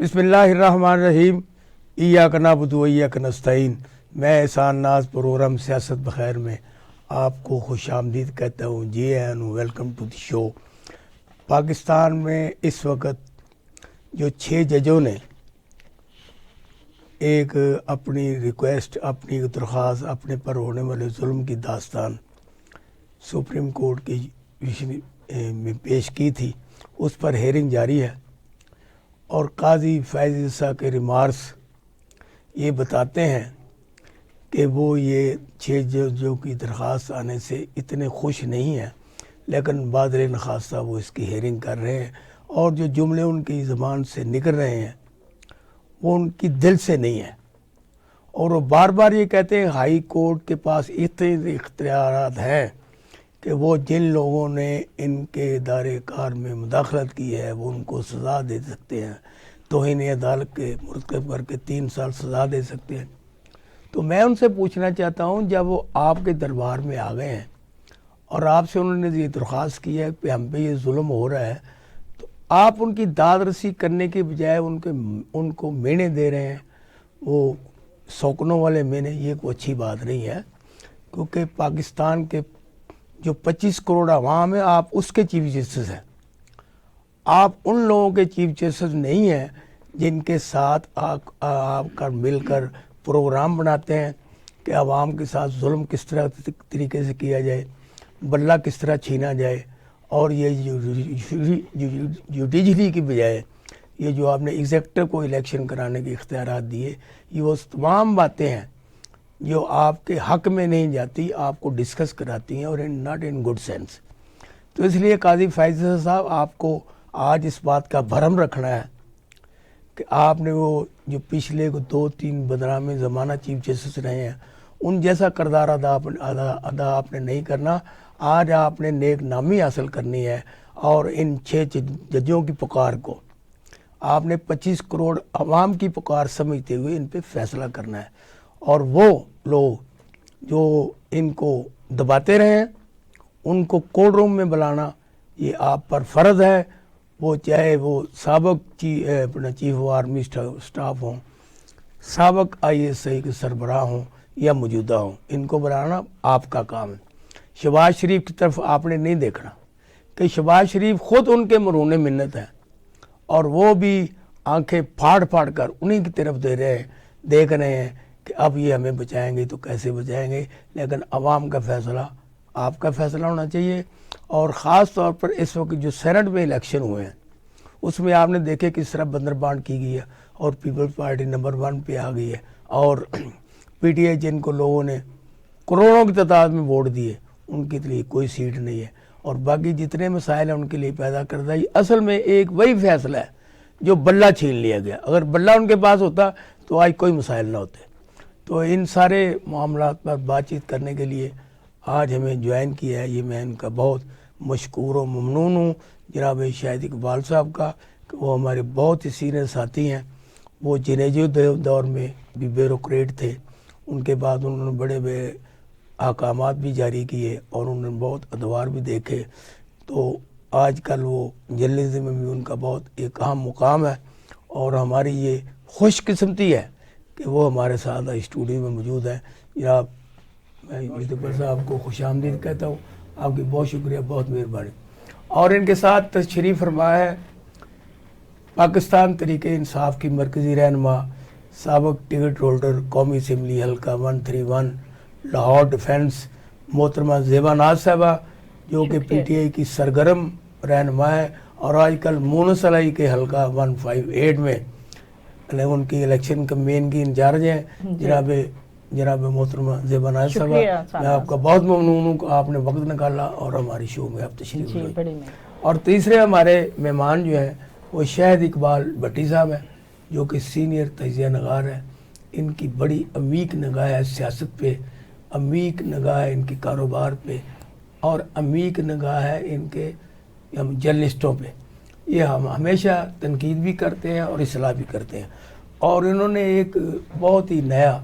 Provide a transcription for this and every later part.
بسم اللہ الرحمن الرحیم ایاک نعبد و ایاک نستعین۔ میں احسان ناز پروگرام سیاست بخیر میں آپ کو خوش آمدید کہتا ہوں۔ جی اینڈ ویلکم ٹو دی شو۔ پاکستان میں اس وقت جو 6 ججوں نے ایک اپنی ریکویسٹ، اپنی درخواست، اپنے پر ہونے والے ظلم کی داستان سپریم کورٹ کی میں پیش کی تھی، اس پر ہیئرنگ جاری ہے، اور قاضی فیض عیسیٰ کے ریمارکس یہ بتاتے ہیں کہ وہ یہ 6 ججوں کی درخواست آنے سے اتنے خوش نہیں ہیں، لیکن بادل نخواستہ وہ اس کی ہیئرنگ کر رہے ہیں، اور جو جملے ان کی زبان سے نکل رہے ہیں وہ ان کی دل سے نہیں ہیں، اور وہ بار بار یہ کہتے ہیں ہائی کورٹ کے پاس اتنے اختیارات ہیں کہ وہ جن لوگوں نے ان کے ادارے کار میں مداخلت کی ہے وہ ان کو سزا دے سکتے ہیں، توہین عدالت کے مرتکب کر کے 3 سال سزا دے سکتے ہیں۔ تو میں ان سے پوچھنا چاہتا ہوں، جب وہ آپ کے دربار میں آ گئے ہیں اور آپ سے انہوں نے یہ درخواست کی ہے کہ ہم پہ یہ ظلم ہو رہا ہے، تو آپ ان کی داد رسی کرنے کے بجائے ان کو مینے دے رہے ہیں، وہ سوکنوں والے مینے، یہ کوئی اچھی بات نہیں ہے، کیونکہ پاکستان کے جو 25 کروڑ عوام ہے، آپ اس کے چیف جسٹس ہیں، آپ ان لوگوں کے چیف جسٹس نہیں ہیں جن کے ساتھ آپ کا مل کر پروگرام بناتے ہیں کہ عوام کے ساتھ ظلم کس طریقے سے کیا جائے، بلہ کس طرح چھینا جائے، اور یہ جوڈیشری کی بجائے یہ جو آپ نے ایگزیکٹو کو الیکشن کرانے کے اختیارات دیے، یہ وہ تمام باتیں ہیں جو آپ کے حق میں نہیں جاتی، آپ کو ڈسکس کراتی ہیں، اور ناٹ ان گڈ سینس۔ تو اس لیے قاضی فیض صاحب، آپ کو آج اس بات کا بھرم رکھنا ہے کہ آپ نے وہ جو پچھلے 2-3 بدنام زمانہ چیف جسٹس رہے ہیں ان جیسا کردار ادا آپ نے نہیں کرنا۔ آج آپ نے نیک نامی حاصل کرنی ہے، اور ان 6 ججوں کی پکار کو آپ نے 25 کروڑ عوام کی پکار سمجھتے ہوئے ان پہ فیصلہ کرنا ہے، اور وہ لوگ جو ان کو دباتے رہے ہیں ان کو کورٹ روم میں بلانا یہ آپ پر فرض ہے، وہ چاہے وہ سابق چیف آف آرمی سٹاف ہوں، سابق ISI کے سربراہ ہوں یا موجودہ ہوں، ان کو بلانا آپ کا کام ہے۔ شہباز شریف کی طرف آپ نے نہیں دیکھنا کہ شہباز شریف خود ان کے مرہون منت ہیں، اور وہ بھی آنکھیں پھاڑ پھاڑ کر انہی کی طرف دیکھ رہے ہیں کہ اب یہ ہمیں بچائیں گے تو کیسے بچائیں گے، لیکن عوام کا فیصلہ آپ کا فیصلہ ہونا چاہیے۔ اور خاص طور پر اس وقت جو سینٹ میں الیکشن ہوئے ہیں اس میں آپ نے دیکھے کس طرح بندربانٹ کی گئی ہے، اور پیپلز پارٹی نمبر 1 پہ آ گئی ہے، اور PTI جن کو لوگوں نے کروڑوں کی تعداد میں ووٹ دیے ان کے لیے کوئی سیٹ نہیں ہے، اور باقی جتنے مسائل ہیں ان کے لیے پیدا کردہ یہ اصل میں ایک وہی فیصلہ ہے جو بلہ چھین لیا گیا۔ اگر بلہ ان کے پاس ہوتا تو آج کوئی مسائل نہ ہوتے۔ تو ان سارے معاملات پر بات چیت کرنے کے لیے آج ہمیں جوائن کیا ہے، یہ میں ان کا بہت مشکور و ممنون ہوں، جناب شاہد اقبال صاحب کا، کہ وہ ہمارے بہت ہی سینئر ساتھی ہیں۔ وہ جنیجو دور میں بھی بیوروکریٹ تھے، ان کے بعد انہوں نے بڑے بڑے احکامات بھی جاری کیے، اور انہوں نے بہت ادوار بھی دیکھے، تو آج کل وہ جرنلزم میں بھی ان کا بہت ایک اہم مقام ہے، اور ہماری یہ خوش قسمتی ہے کہ وہ ہمارے ساتھ اسٹوڈیو میں موجود ہیں۔ جناب میں اقبال صاحب کو خوش آمدید کہتا ہوں، آپ کی بہت شکریہ، بہت مہربانی۔ اور ان کے ساتھ تشریف فرما ہے پاکستان تحریک انصاف کی مرکزی رہنما، سابق ٹکٹ ہولڈر، قومی اسمبلی حلقہ 131 لاہور ڈیفنس، محترمہ زیبا ناز صاحبہ، جو کہ PTI کی سرگرم رہنما ہے، اور آج کل مونس علائی کے حلقہ 158 میں ان کی الیکشن کمپین کی انچارج ہیں۔ جناب محترمہ زیبا ناز صاحبہ، میں آپ کا بہت ممنون ہوں کہ آپ نے وقت نکالا اور ہماری شو میں آپ تشریف لائے۔ اور تیسرے ہمارے مہمان جو ہیں وہ شاہد اقبال بھٹی صاحب ہیں، جو کہ سینئر تجزیہ نگار ہیں۔ ان کی بڑی عمیق نگاہ ہے سیاست پہ، عمیق نگاہ ہے ان کے کاروبار پہ، اور عمیق نگاہ ہے ان کے جرنلسٹوں پہ۔ یہ ہم ہمیشہ تنقید بھی کرتے ہیں اور اصلاح بھی کرتے ہیں، اور انہوں نے ایک بہت ہی نیا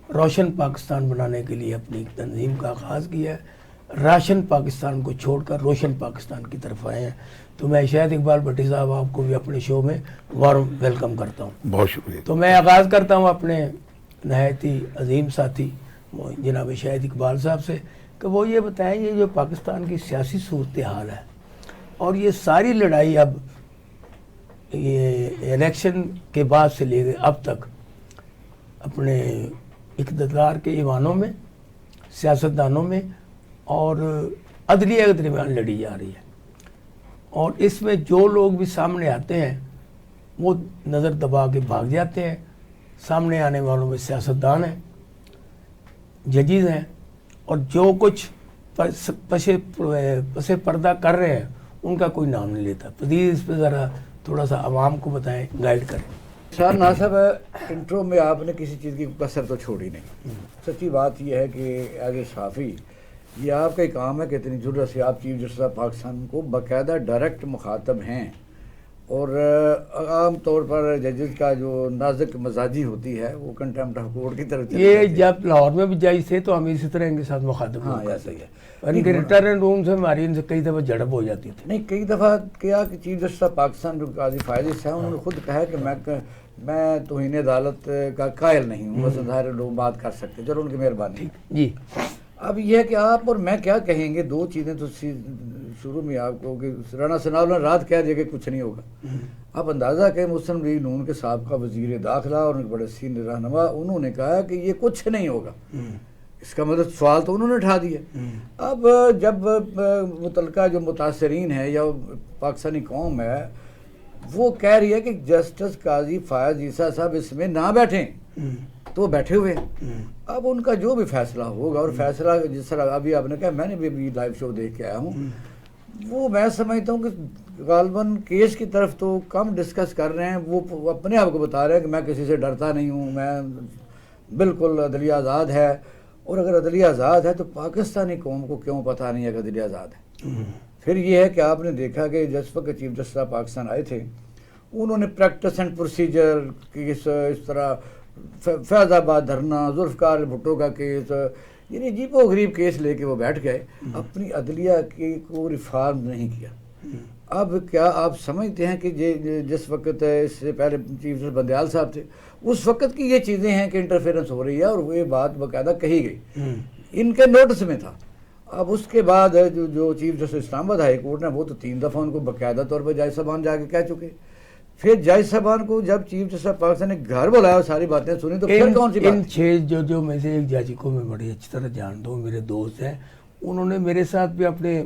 روشن پاکستان بنانے کے لیے اپنی تنظیم کا آغاز کیا ہے۔ راشن پاکستان کو چھوڑ کر روشن پاکستان کی طرف آئے ہیں۔ تو میں شاہد اقبال بھٹی صاحب آپ کو بھی اپنے شو میں وارم ویلکم کرتا ہوں. بہت شکریہ. تو میں آغاز کرتا ہوں اپنے نہایت ہی عظیم ساتھی جناب شاہد اقبال صاحب سے کہ وہ یہ بتائیں یہ جو پاکستان کی سیاسی صورتحال ہے اور یہ ساری لڑائی اب یہ الیکشن کے بعد سے لے گئے اب تک اپنے اقتدار کے ایوانوں میں، سیاستدانوں میں اور عدلیہ کے درمیان لڑی جا رہی ہے، اور اس میں جو لوگ بھی سامنے آتے ہیں وہ نظر دبا کے بھاگ جاتے ہیں. سامنے آنے والوں میں سیاستدان ہیں، ججز ہیں، اور جو کچھ پس پردہ کر رہے ہیں ان کا کوئی نام نہیں لیتا. پلیز اس پہ ذرا تھوڑا سا عوام کو بتائیں، گائیڈ کریں. شاہ ناصب انٹرو میں آپ نے کسی چیز کی کسر تو چھوڑی نہیں. سچی بات یہ ہے کہ ایز اے صحافی یہ آپ کا کام ہے کہ اتنی ضرورت سے آپ چیف جسٹس آف پاکستان کو باقاعدہ ڈائریکٹ مخاطب ہیں، اور عام طور پر ججز کا جو نازک مزاجی ہوتی ہے وہ کنٹمپٹ آف کورٹ کی طرف یہ جب لاہور میں بھی جج تھے تو ہم اسی طرح ان کے ساتھ مخاطب ہاں ایسا ہی ہے. ان کے ریٹرن روم سے ہماری ان سے کئی دفعہ جھڑپ ہو جاتی تھی. نہیں، کئی دفعہ کیا کہ چیف جسٹس آف پاکستان جو قاضی فائز ہیں انہوں نے خود کہا کہ میں توہین عدالت کا قائل نہیں ہوں، بس ظاہر لوگ بات کر سکتے، چلو ان کی مہربانی. جی اب یہ ہے کہ آپ اور میں کیا کہیں گے، دو چیزیں تو شروع میں آپ کو کہ رانا ثناء اللہ نے رات کہہ دیا کہ کچھ نہیں ہوگا. آپ اندازہ کہ مسلم لیگ نون کے سابقہ وزیر داخلہ اور بڑے سینئر رہنما انہوں نے کہا کہ یہ کچھ نہیں ہوگا. اس کا مطلب سوال تو انہوں نے اٹھا دیا. اب جب متعلقہ جو متاثرین ہے یا پاکستانی قوم ہے وہ کہہ رہی ہے کہ جسٹس قاضی فائز عیسیٰ صاحب اس میں نہ بیٹھیں تو بیٹھے ہوئے ہیں. اب ان کا جو بھی فیصلہ ہوگا، اور فیصلہ جس طرح ابھی آپ نے کہا میں نے بھی لائیو شو دیکھ کے آیا ہوں، وہ میں سمجھتا ہوں کہ غالباً کیس کی طرف تو کم ڈسکس کر رہے ہیں. وہ اپنے آپ کو بتا رہے ہیں کہ میں کسی سے ڈرتا نہیں ہوں، میں بالکل عدلیہ آزاد ہے. اور اگر عدلیہ آزاد ہے تو پاکستانی قوم کو کیوں پتہ نہیں ہے کہ عدلیہ آزاد ہے؟ پھر یہ ہے کہ آپ نے دیکھا کہ جس وقت چیف جسٹس آف پاکستان آئے تھے انہوں نے پریکٹس اینڈ پروسیجر کیس، اس طرح فیض آباد دھرنا، ذوالفقار بھٹو کا کیس، یعنی عجیب و غریب کیس لے کے وہ بیٹھ گئے، اپنی عدلیہ کی کو ریفارم نہیں کیا. اب کیا آپ سمجھتے ہیں کہ جس وقت اس سے پہلے چیف جسٹس بندیال صاحب تھے اس وقت کی یہ چیزیں ہیں کہ انٹرفیئرنس ہو رہی ہے، اور وہ یہ بات باقاعدہ کہی گئی، ان کے نوٹس میں تھا. اب اس کے بعد جو چیف جسٹس اسلام آباد ہائی کورٹ نے وہ تو 3 دفعہ ان کو باقاعدہ طور پر جج صاحبان جا کے کہہ چکے. پھر جج صاحبان کو جب چیف جسٹس آف پاکستان نے گھر بلایا ساری باتیں سنی تو پھر کون سی بات؟ ان 6 جو میں سے ایک جج کو میں بڑی اچھی طرح جانتا ہوں، میرے دوست ہیں، انہوں نے میرے ساتھ بھی اپنے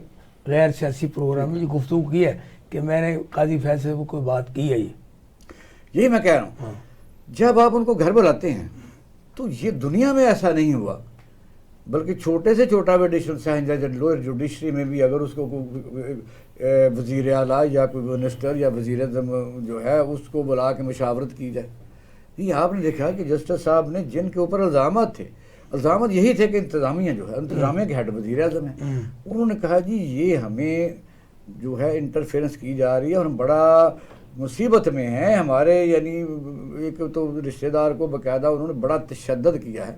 غیر سیاسی پروگرام میں جو گفتگو کی ہے کہ میں نے قاضی فیض سے کوئی بات کی ہے. یہی میں کہہ رہا ہوں جب آپ ان کو گھر بلاتے ہیں تو یہ دنیا میں ایسا نہیں ہوا، بلکہ چھوٹے سے چھوٹا بھی ایڈیشنل سیشن جج لوئر جوڈیشری میں بھی اگر اس کو وزیر اعلیٰ یا کوئی منسٹر یا وزیر اعظم جو ہے اس کو بلا کے مشاورت کی جائے. یہ آپ نے دیکھا کہ جسٹس صاحب نے جن کے اوپر الزامات تھے، الزامات یہی تھے کہ انتظامیہ جو ہے، انتظامیہ کے ہیڈ وزیر اعظم ہیں، انہوں نے کہا جی یہ ہمیں جو ہے انٹرفیئرنس کی جا رہی ہے اور ہم بڑا مصیبت میں ہیں. ہمارے یعنی ایک تو رشتہ دار کو باقاعدہ انہوں نے بڑا تشدد کیا ہے،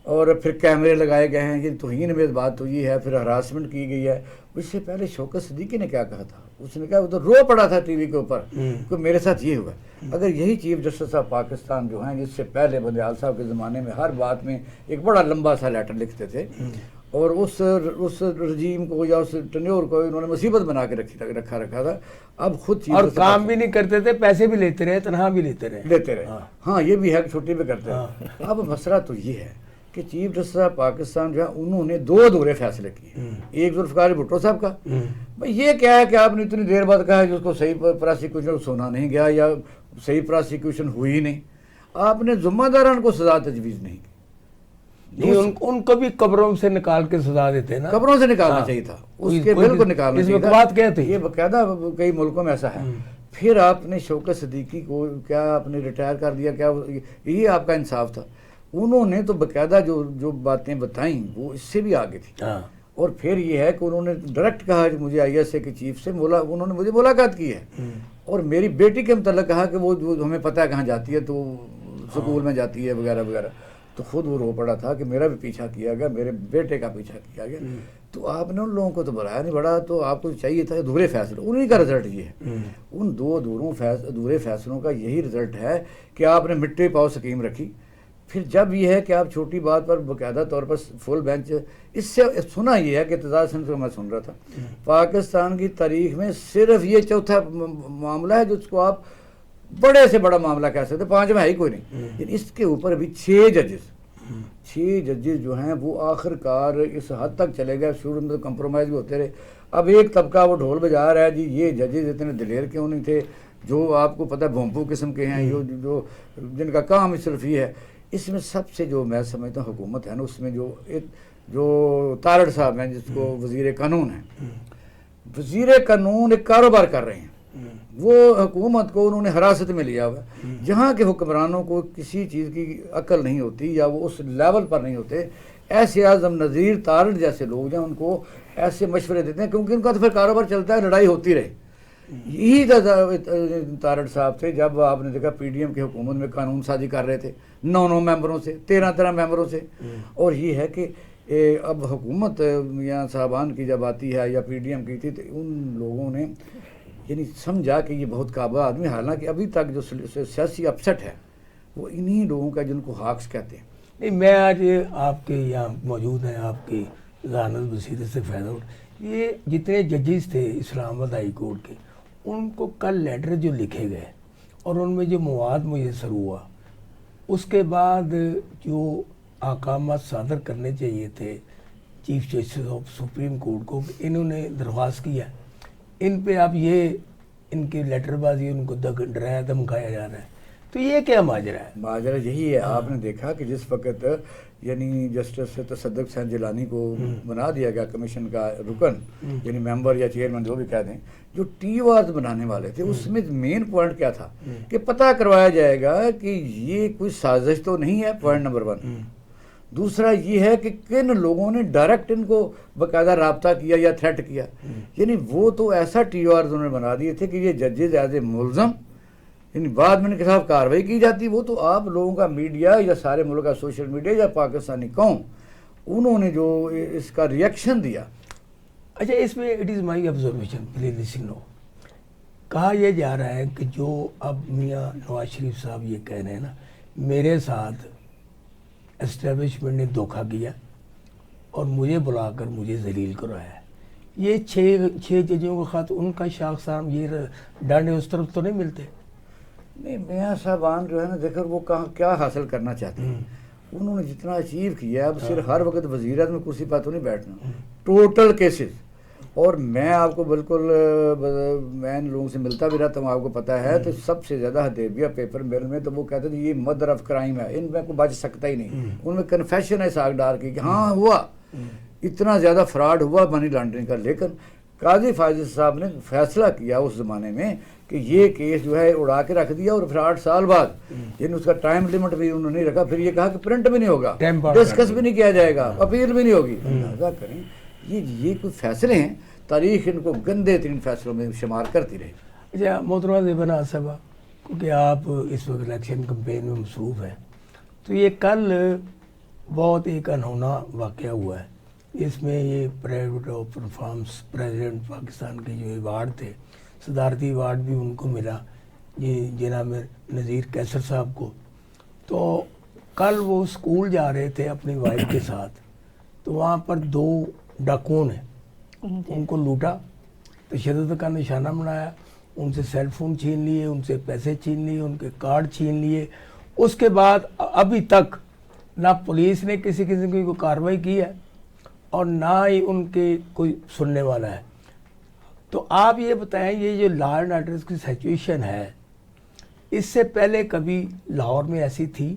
اور پھر کیمرے لگائے گئے ہیں. یہ توہین میں بات ہوئی ہے، پھر ہراسمنٹ کی گئی ہے. اس سے پہلے شوکت صدیقی نے کیا کہا تھا؟ اس نے کہا وہ تو رو پڑا تھا ٹی وی کے اوپر کہ میرے ساتھ یہ ہوا. اگر یہی چیف جسٹس آف پاکستان جو ہیں، جس سے پہلے بندیال صاحب کے زمانے میں ہر بات میں ایک بڑا لمبا سا لیٹر لکھتے تھے اور اس رجیم کو یا اس ٹنیور کو انہوں نے مصیبت بنا کے رکھا تھا، اب خود اور کام بھی نہیں کرتے تھے، پیسے بھی لیتے رہے، تنہا بھی لیتے رہے. ہاں یہ بھی ہے کہ چھٹی پہ کرتے ہیں. اب مسئلہ تو یہ ہے کہ چیف جسٹس آف پاکستان جو ہے انہوں نے 2 ادھورے فیصلے کیے. ایک ذوالفقار بھٹو صاحب کا، بھائی یہ کیا ہے کہ آپ نے اتنی دیر بعد کہا ہے کہ اس کو صحیح پراسیکیوشن سنا نہیں گیا یا صحیح پراسیکیوشن ہوئی نہیں، آپ نے ذمہ داران کو سزا تجویز نہیں کی. ان کو بھی قبروں سے نکال کے سزا دیتے نا، قبروں سے نکالنا چاہیے تھا، اس کے بالکل نکالنا چاہیے تھا. بات کیا تھی؟ یہ باقاعدہ کئی ملکوں میں ایسا ہے. پھر آپ نے شوکت صدیقی کو کیا آپ نے ریٹائر کر دیا؟ کیا یہ آپ کا انصاف تھا؟ انہوں نے تو باقاعدہ جو باتیں بتائیں وہ اس سے بھی آگے تھی. اور پھر یہ ہے کہ انہوں نے ڈائریکٹ کہا کہ مجھے آئی ایس اے کے چیف سے انہوں نے مجھے ملاقات کی ہے اور میری بیٹی کے متعلق کہا کہ وہ ہمیں پتہ ہے کہاں جاتی ہے، تو سکول میں جاتی ہے وغیرہ وغیرہ. تو خود وہ رو پڑا تھا کہ میرا بھی پیچھا کیا گیا، میرے بیٹے کا پیچھا کیا گیا. تو آپ نے ان لوگوں کو تو بڑھایا نہیں بڑھا، تو آپ کو چاہیے تھا ادھورے فیصلے، انہیں کا رزلٹ یہ ہے، ان دو ادھورے فیصلوں کا یہی رزلٹ ہے کہ آپ نے مٹی پاؤ سکیم رکھی۔ پھر جب یہ ہے کہ آپ چھوٹی بات پر باقاعدہ طور پر فل بینچ، اس سے سنا یہ ہے کہ اعتزاز سندھ کو میں سن رہا تھا، پاکستان کی تاریخ میں صرف یہ چوتھا معاملہ ہے جس کو آپ بڑے سے بڑا معاملہ کہہ سکتے، 5 میں ہے ہی کوئی نہیں، اس کے اوپر بھی 6 ججز جو ہیں وہ آخر کار اس حد تک چلے گئے، شروع میں کمپرومائز بھی ہوتے رہے، اب ایک طبقہ وہ ڈھول بجا رہا ہے جی یہ ججز اتنے دلیر کیوں نہیں تھے، جو آپ کو پتہ بھونپو قسم کے ہیں، جو جن کا کام صرف یہ ہے۔ اس میں سب سے جو میں سمجھتا ہوں حکومت ہے نا، اس میں جو تارڑ صاحب ہیں جس کو وزیر قانون ہیں، وزیر قانون ایک کاروبار کر رہے ہیں، وہ حکومت کو انہوں نے حراست میں لیا ہوا ہے، جہاں کے حکمرانوں کو کسی چیز کی عقل نہیں ہوتی یا وہ اس لیول پر نہیں ہوتے، ایسے اعظم نذیر تارڑ جیسے لوگ ہیں ان کو ایسے مشورے دیتے ہیں، کیونکہ ان کا تو پھر کاروبار چلتا ہے، لڑائی ہوتی رہے۔ یہی تارڑ صاحب تھے جب آپ نے دیکھا پی ڈی ایم کی حکومت میں قانون سازی کر رہے تھے 9 ممبروں سے، 13 ممبروں سے، اور یہ ہے کہ اب حکومت میاں صاحبان کی جب آتی ہے یا پی ڈی ایم کی تھی تو ان لوگوں نے یعنی سمجھا کہ یہ بہت قابل آدمی، حالانکہ ابھی تک جو سیاسی اپسٹ ہے وہ انہی لوگوں کا جن کو ہاکس کہتے ہیں۔ نہیں، میں آج آپ کے یہاں موجود ہیں، آپ کی ذہانت بصیرت سے فائدہ اٹھا، یہ جتنے ججز تھے اسلام آباد ہائی کورٹ کے، ان کو کل لیٹر جو لکھے گئے اور ان میں جو مواد میسر ہوا، اس کے بعد جو احکامات صادر کرنے چاہیے تھے chief justice of supreme court کو، انہوں نے درخواست کیا، ان پہ اب یہ ان کی لیٹر بازی، ان کو ڈرایا دھمکایا جا رہا ہے، تو یہ کیا ماجرا ہے؟ ماجرا یہی ہے، آپ نے دیکھا کہ جس وقت یعنی جسٹس تصدق حسین جیلانی کو بنا دیا گیا کمیشن کا رکن، یعنی ممبر یا چیئرمین جو بھی کہہ دیں، جو ٹی وارز بنانے والے تھے اس میں مین پوائنٹ کیا تھا کہ پتہ کروایا جائے گا کہ یہ کوئی سازش تو نہیں ہے، پوائنٹ نمبر 1۔ دوسرا یہ ہے کہ کن لوگوں نے ڈائریکٹ ان کو باقاعدہ رابطہ کیا یا تھریٹ کیا، یعنی وہ تو ایسا ٹی وارز انہوں نے بنا دیے تھے کہ یہ ججز ایز اے ملزم، یعنی بعد میں ان کے خلاف کارروائی کی جاتی، وہ تو آپ لوگوں کا میڈیا یا سارے ملک کا سوشل میڈیا یا پاکستانی قوم، انہوں نے جو اس کا ریئیکشن دیا۔ اچھا، اس میں it is my observation, please listen no, کہا یہ جا رہا ہے کہ جو اب میاں نواز شریف صاحب یہ کہہ رہے ہیں نا، میرے ساتھ اسٹیبلشمنٹ نے دھوکہ کیا اور مجھے بلا کر مجھے ذلیل کرایا ہے، یہ 6 ججوں کے خط ان کا شاخسان، یہ ڈانڈے اس طرف تو نہیں ملتے؟ نہیں، میاں صاحبان جو ہے نا دیکھو وہ کیا حاصل کرنا چاہتے ہیں، انہوں نے جتنا اچیو کیا ہے، اب صرف ہر وقت وزیر اعظم میں کرسی پہ تو نہیں بیٹھنا، ٹوٹل کیسز۔ اور میں آپ کو بالکل، میں ان لوگوں سے ملتا بھی رہتا ہوں، آپ کو پتہ ہے، تو سب سے زیادہ حدیبیہ پیپر مل میں تو وہ کہتے تھے یہ مدر آف کرائم ہے، ان میں کوئی بچ سکتا ہی نہیں، ان میں کنفیشن ہے ساگ ڈار کی کہ ہاں ہوا، اتنا زیادہ فراڈ ہوا منی لانڈرنگ کا۔ لیکن قاضی فاضل صاحب نے فیصلہ کیا اس زمانے میں کہ یہ کیس جو ہے اڑا کے رکھ دیا، اور پھر 8 سال بعد یعنی اس کا ٹائم لیمٹ بھی انہوں نے نہیں رکھا، پھر یہ کہا کہ پرنٹ بھی نہیں ہوگا، ڈسکس بھی نہیں کیا جائے گا، اپیل بھی نہیں ہوگی۔ لہٰذا کریں، یہ کوئی فیصلے ہیں، تاریخ ان کو گندے ترین فیصلوں میں شمار کرتی رہے۔ اچھا محترمہ زیبا صاحبہ، کیونکہ آپ اس وقت الیکشن کمپین میں مصروف ہیں، تو یہ کل بہت ایک انہونا واقعہ ہوا ہے، اس میں یہ private of performance president Pakistan کے جو ایوارڈ تھے، صدارتی ایوارڈ بھی ان کو ملا، یہ جناب نذیر کیسر صاحب کو۔ تو کل وہ اسکول جا رہے تھے اپنی وائف کے ساتھ، تو وہاں پر 2 ڈاکوؤں نے ان کو لوٹا، تشدد کا نشانہ بنایا، ان سے سیل فون چھین لیے، ان سے پیسے چھین لیے، ان کے کارڈ چھین لیے۔ اس کے بعد ابھی تک نہ پولیس نے کسی قسم کی کوئی کارروائی کی ہے اور نہ ہی ان کے کوئی سننے والا ہے۔ تو آپ یہ بتائیں، یہ جو لا اینڈ آرڈر کی سچویشن ہے، اس سے پہلے کبھی لاہور میں ایسی تھی،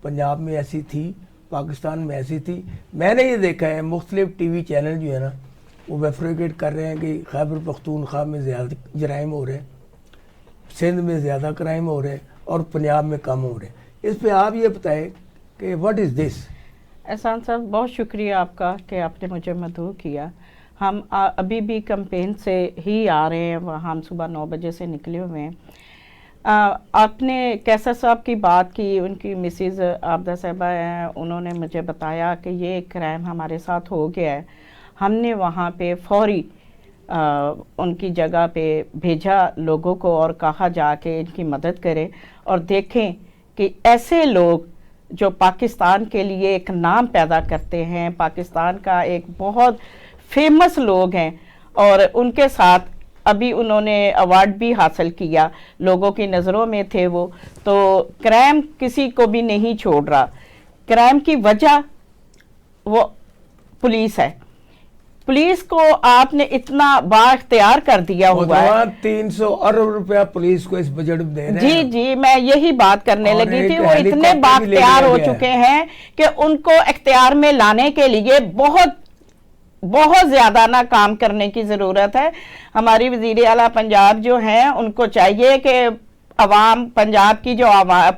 پنجاب میں ایسی تھی، پاکستان میں ایسی تھی؟ میں نے یہ دیکھا ہے مختلف ٹی وی چینل جو ہے نا وہ ویفریکیٹ کر رہے ہیں کہ خیبر پختونخوا میں زیادہ جرائم ہو رہے ہیں، سندھ میں زیادہ کرائم ہو رہے ہیں اور پنجاب میں کم ہو رہے ہیں۔ اس پہ آپ یہ بتائیں کہ واٹ از دس؟ احسان صاحب، بہت شکریہ آپ کا کہ آپ نے مجھے مدعو کیا۔ ہم ابھی بھی کمپین سے ہی آ رہے ہیں، ہم صبح 9 بجے سے نکلے ہوئے ہیں۔ آپ نے کیسر صاحب کی بات کی، ان کی مسز عابدہ صاحبہ ہیں، انہوں نے مجھے بتایا کہ یہ کرائم ہمارے ساتھ ہو گیا ہے۔ ہم نے وہاں پہ فوری ان کی جگہ پہ بھیجا لوگوں کو اور کہا جا کے ان کی مدد کریں اور دیکھیں کہ ایسے لوگ جو پاکستان کے لیے ایک نام پیدا کرتے ہیں، پاکستان کا ایک بہت فیمس لوگ ہیں، اور ان کے ساتھ ابھی انہوں نے ایوارڈ بھی حاصل کیا، لوگوں کی نظروں میں تھے وہ. تو کرائم کسی کو بھی نہیں چھوڑ رہا. کرائم کی وجہ وہ پولیس ہے. پولیس کو آپ نے اتنا بااختیار کر دیا ہوا ہے. 300 ارب روپیہ پولیس کو اس بجٹ میں دے رہے ہیں. جی میں یہی بات کرنے اور لگی تھی. ایک وہ اتنے ہیلی کاپٹر بھی بااختیار لے ہو لیا گیا چکے ہیں کہ ان کو اختیار میں لانے کے لیے بہت زیادہ نہ کام کرنے کی ضرورت ہے. ہماری وزیر اعلیٰ پنجاب جو ہیں ان کو چاہیے کہ عوام پنجاب کی جو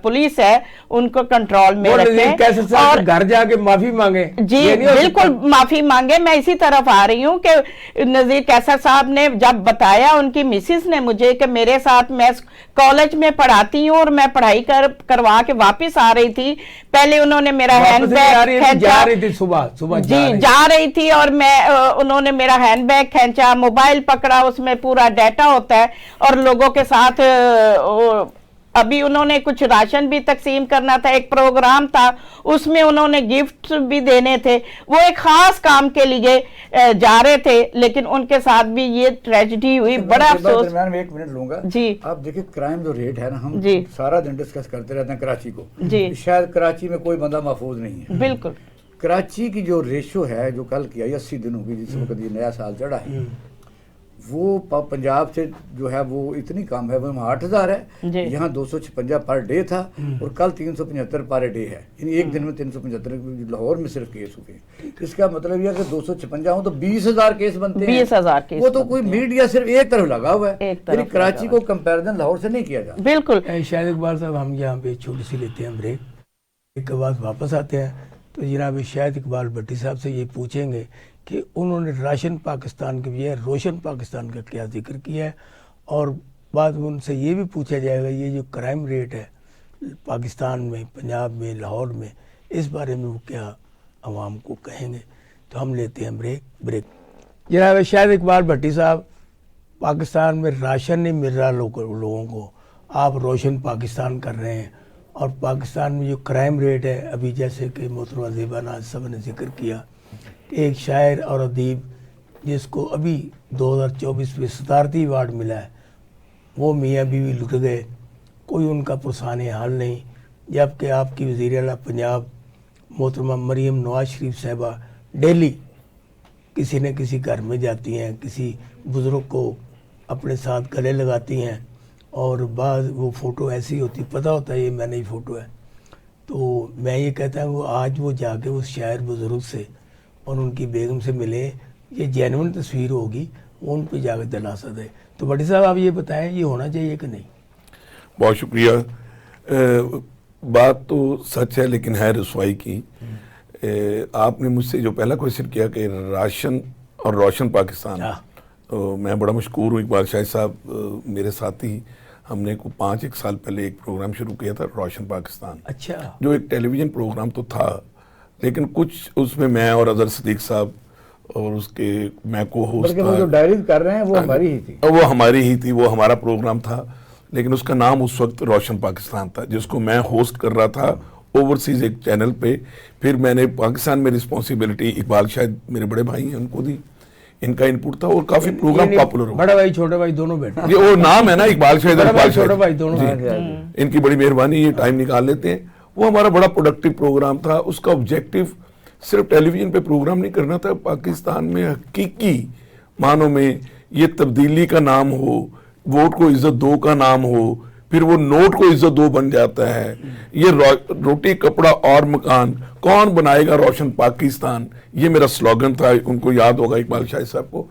پولیس ہے ان کو کنٹرول میں رکھیں اور گھر جا کے معافی مانگے. جی بالکل معافی مانگے. میں اسی طرف آ رہی ہوں کہ نذیر قیصر صاحب نے جب بتایا ان کی مسز نے مجھے کہ میرے ساتھ میں کالج میں پڑھاتی ہوں اور میں پڑھائی کروا کے واپس آ رہی تھی، پہلے انہوں نے میرا ہینڈ بیگ جا رہی تھی صبح جی جا رہی تھی اور انہوں نے میرا ہینڈ بیگ کھینچا، موبائل پکڑا، اس میں پورا ڈیٹا ہوتا ہے، اور لوگوں کے ساتھ ابھی انہوں نے کچھ راشن بھی تقسیم کرنا تھا، ایک پروگرام تھا اس میں انہوں نے گفٹ بھی دینے تھے. وہ ایک خاص کام کے لیے جا رہے تھے، لیکن ان کے ساتھ بھی یہ ٹریجڈی ہوئی. بڑا افسوس. درمیان میں 1 منٹ لوں گا. جی آپ دیکھیں کرائم جو ریٹ ہے نا، ہم جی سارا دن ڈسکس کرتے رہتے ہیں کراچی کو. جی شاید کراچی میں کوئی بندہ محفوظ نہیں ہے. بالکل. کراچی کی جو ریشو ہے جو کل کی 80 دنوں کی جس وقت یہ نیا سال چڑھا ہے، وہ پنجاب سے جو ہے وہ اتنی کم ہے. وہ 8,000 ہے، یہاں 256 پر ڈے تھا اور کل 375 پر ڈے ہے. یعنی ایک دن میں 375 لاہور میں صرف کیس ہوئے ہیں. اس کا مطلب یہ ہے کہ 256 ہوں تو 20,000 کیس بنتے ہیں. 20,000 کیس. وہ تو کوئی میڈیا صرف ایک طرف لگا ہوا ہے. یعنی کراچی کو کمپیریزن لاہور سے نہیں کیا جاتا. بالکل. شاید اقبال صاحب ہم یہاں پہ چھوٹی سی لیتے ہیں بریک، ایک کے بعد واپس آتے ہیں. تو جناب شاید اقبال بھٹی صاحب سے یہ پوچھیں گے کہ انہوں نے راشن پاکستان کے بجائے روشن پاکستان کا کیا ذکر کیا ہے، اور بعد میں ان سے یہ بھی پوچھا جائے گا یہ جو کرائم ریٹ ہے پاکستان میں، پنجاب میں، لاہور میں، اس بارے میں وہ کیا عوام کو کہیں گے. تو ہم لیتے ہیں بریک. جناب شاید اقبال بھٹی صاحب، پاکستان میں راشن نہیں مل رہا لوگوں کو، آپ روشن پاکستان کر رہے ہیں، اور پاکستان میں جو کرائم ریٹ ہے ابھی جیسے کہ محترمہ زیبا ناز صاحب نے ذکر کیا، ایک شاعر اور ادیب جس کو ابھی 2024 میں صدارتی ایوارڈ ملا ہے، وہ میاں بیوی لٹ گئے، کوئی ان کا پرسان حال نہیں. جبکہ آپ کی وزیر اعلیٰ پنجاب محترمہ مریم نواز شریف صاحبہ ڈیلی کسی نہ کسی گھر میں جاتی ہیں، کسی بزرگ کو اپنے ساتھ گلے لگاتی ہیں، اور بعض وہ فوٹو ایسی ہوتی پتہ ہوتا ہے یہ میں نے فوٹو ہے. تو میں یہ کہتا ہوں وہ آج وہ جا کے اس شاعر بزرگ سے اور ان کی بیگم سے ملے، یہ جینون تصویر ہوگی، وہ ان پہ جا کے دلاسا دے. تو بھٹی صاحب آپ یہ بتائیں یہ ہونا چاہیے کہ نہیں؟ بہت شکریہ. بات تو سچ ہے لیکن ہے رسوائی کی. آپ نے مجھ سے جو پہلا کوئسچن کیا کہ راشن اور روشن پاکستان، میں بڑا مشکور ہوں اقبال شاہد صاحب میرے ساتھی، ہم نے 5-1 سال پہلے ایک پروگرام شروع کیا تھا روشن پاکستان. اچھا. جو ایک ٹیلی ویژن پروگرام تو تھا لیکن کچھ اس میں میں اور اظہر صدیق صاحب اور اس کے میں کو ہوسٹ تھا. وہ جو ڈائریز کر رہے ہیں وہ ہماری ہی تھی. وہ ہماری ہی تھی، وہ ہمارا پروگرام تھا، لیکن اس کا نام اس وقت روشن پاکستان تھا، جس کو میں ہوسٹ کر رہا تھا اوورسیز ایک چینل پہ. پھر میں نے پاکستان میں رسپانسبلٹی اقبال شاید میرے بڑے بھائی ہیں ان کو دی، ان کا انپوٹ تھا اور کافی پروگرام پاپولر ہو. بڑا بھائی چھوٹے بھائی دونوں بیٹھے، یہ وہ نام ہے نا اقبال شاہد، اقبال چھوٹے بھائی دونوں، ان کی بڑی مہربانی، یہ ٹائم نکال لیتے ہیں. وہ ہمارا بڑا پروڈکٹیو پروگرام تھا. اس کا آبجیکٹیو صرف ٹیلی ویژن پہ پروگرام نہیں کرنا تھا، پاکستان میں حقیقی معنوں میں یہ تبدیلی کا نام ہو، ووٹ کو عزت دو کا نام ہو، پھر وہ نوٹ کو عزت دو بن جاتا ہے. یہ روٹی کپڑا اور مکان کون بنائے گا روشن پاکستان، یہ میرا سلوگن تھا. ان کو یاد ہوگا اقبال شاہد صاحب کو.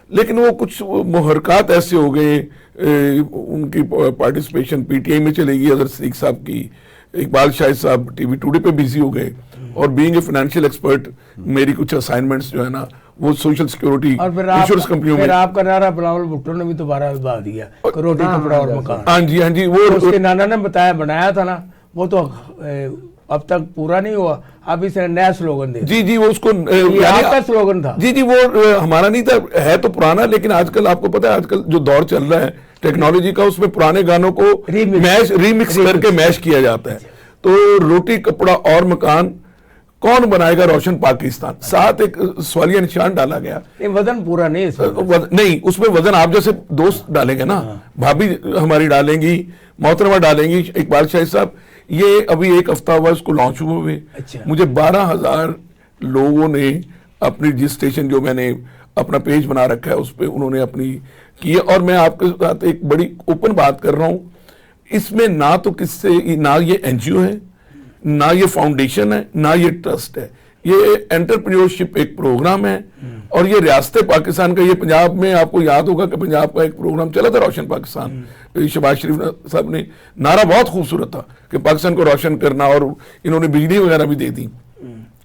لیکن وہ کچھ محرکات ایسے ہو گئے، ان کی پارٹیسپیشن پی ٹی آئی میں چلے گئی اظہر صدیق صاحب کی، اقبال شاہد صاحب ٹی وی ٹوڈے پہ بیزی ہو گئے، اور بینگ اے فائنینشیل ایکسپرٹ میری کچھ اسائنمنٹس جو ہے نا وہ سوشل سیکیورٹی انشورنس کمپنیوں میں. پھر آپ کا نعرہ بلاول بھٹو نے بھی دوبارہ بتا دیا روٹی کپڑا اور مکان. ہاں جی ہاں جی، وہ اس کے نانا نے بتایا بنایا تھا نا، وہ تو اب تک پورا نہیں ہوا, اب اس نے نیا سلوگن دیا. جی جی وہ اس کو یہ آپ کا سلوگن تھا. جی جی وہ ہمارا نہیں تھا, ہے تو پرانا, لیکن آج کل آپ کو پتا ہے آج کل جو دور چل رہا ہے ٹیکنالوجی کا, اس میں پرانے گانوں کو ریمکس کر کے میش کیا جاتا ہے. تو روٹی کپڑا اور مکان کون بنائے گا روشن پاکستان, ساتھ ایک سوالیہ نشان ڈالا گیا. وزن پورا نہیں ہے نہیں, اس میں وزن آپ جیسے دوست ڈالیں گے نا, بھابھی ہماری ڈالیں گی, محترمہ ڈالیں گی, اقبال شاہد صاحب, یہ ابھی ایک ہفتہ ہوا اس کو لانچ ہوئے, مجھے 12,000 لوگوں نے اپنی رجسٹریشن, جو میں نے اپنا پیج بنا رکھا ہے اس پہ انہوں نے اپنی کی ہے. اور میں آپ کے ساتھ ایک بڑی اوپن بات کر رہا ہوں, اس میں نہ تو کس سے, نہ یہ این جی او ہے, نہ یہ فاؤنڈیشن ہے, نہ یہ ٹرسٹ ہے, یہ انٹرپرینیورشپ ایک پروگرام ہے. اور یہ ریاست پاکستان کا, یہ پنجاب میں آپ کو یاد ہوگا کہ پنجاب کا ایک پروگرام چلا تھا روشن پاکستان, شہباز شریف صاحب نے نعرہ بہت خوبصورت تھا کہ پاکستان کو روشن کرنا, اور انہوں نے بجلی وغیرہ بھی دے دی,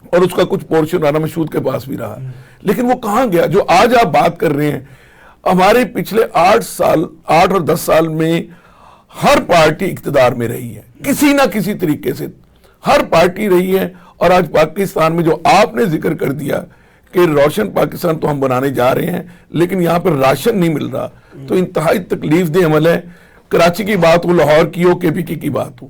اور اس کا کچھ پورشن رانا مشہود کے پاس بھی رہا. لیکن وہ کہاں گیا جو آج آپ بات کر رہے ہیں؟ ہمارے پچھلے 8 اور 10 سال میں ہر پارٹی اقتدار میں رہی ہے, کسی نہ کسی طریقے سے ہر پارٹی رہی ہے. اور آج پاکستان میں جو آپ نے ذکر کر دیا کہ روشن پاکستان تو ہم بنانے جا رہے ہیں, لیکن یہاں پر راشن نہیں مل رہا, تو انتہائی تکلیف دہ عمل ہے. کراچی کی بات ہو, لاہور کی ہو, کے پی کی بات ہو,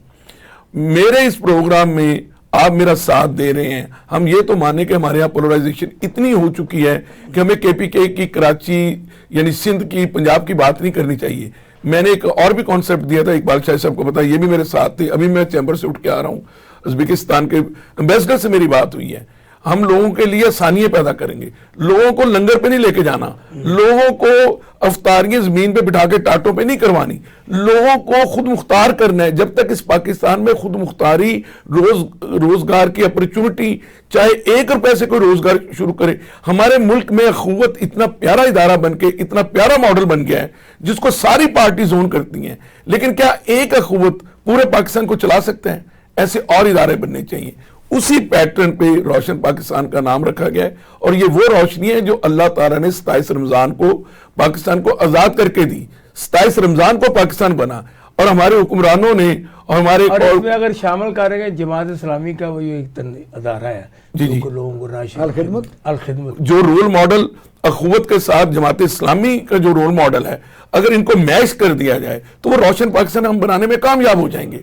میرے اس پروگرام میں آپ میرا ساتھ دے رہے ہیں. ہم یہ تو مانیں کہ ہمارے یہاں پولرائزیشن اتنی ہو چکی ہے کہ ہمیں کے پی کے کی, کراچی یعنی سندھ کی, پنجاب کی بات نہیں کرنی چاہیے. میں نے ایک اور بھی کانسیپٹ دیا تھا, اقبال شاہد صاحب کو پتا, یہ بھی میرے ساتھ تھے. ابھی میں چیمبر سے اٹھ کے آ رہا ہوں, ازبکستان کے امبیسڈر سے میری بات ہوئی ہے. ہم لوگوں کے لیے آسانیاں پیدا کریں گے, لوگوں کو لنگر پہ نہیں لے کے جانا, لوگوں کو افطاریاں زمین پہ بٹھا کے ٹاٹوں پہ نہیں کروانی, لوگوں کو خود مختار کرنا ہے. جب تک اس پاکستان میں خود مختاری, روزگار کی اپرچونٹی, چاہے 1 روپے سے کوئی روزگار شروع کرے. ہمارے ملک میں اخوت اتنا پیارا ادارہ بن کے, اتنا پیارا ماڈل بن گیا ہے جس کو ساری پارٹی زون کرتی ہیں, لیکن کیا ایک اخوت پورے پاکستان کو چلا سکتے ہیں؟ ایسے اور ادارے بننے چاہیے. اسی پیٹرن پہ روشن پاکستان کا نام رکھا گیا ہے, اور یہ وہ روشنی ہے جو اللہ تعالیٰ نے 27 رمضان کو پاکستان کو آزاد کر کے دی. 27 رمضان کو پاکستان بنا, اور ہمارے حکمرانوں نے اور ہمارے, اور اس میں اگر شامل کریں گے جماعت اسلامی کا وہ ایک ادارہ ہے جو لوگوں کو راشن, الخدمت, جو رول ماڈل اخوت کے ساتھ جماعت اسلامی کا جو رول ماڈل ہے, اگر ان کو میش کر دیا جائے تو وہ روشن پاکستان ہم بنانے میں کامیاب ہو جائیں گے.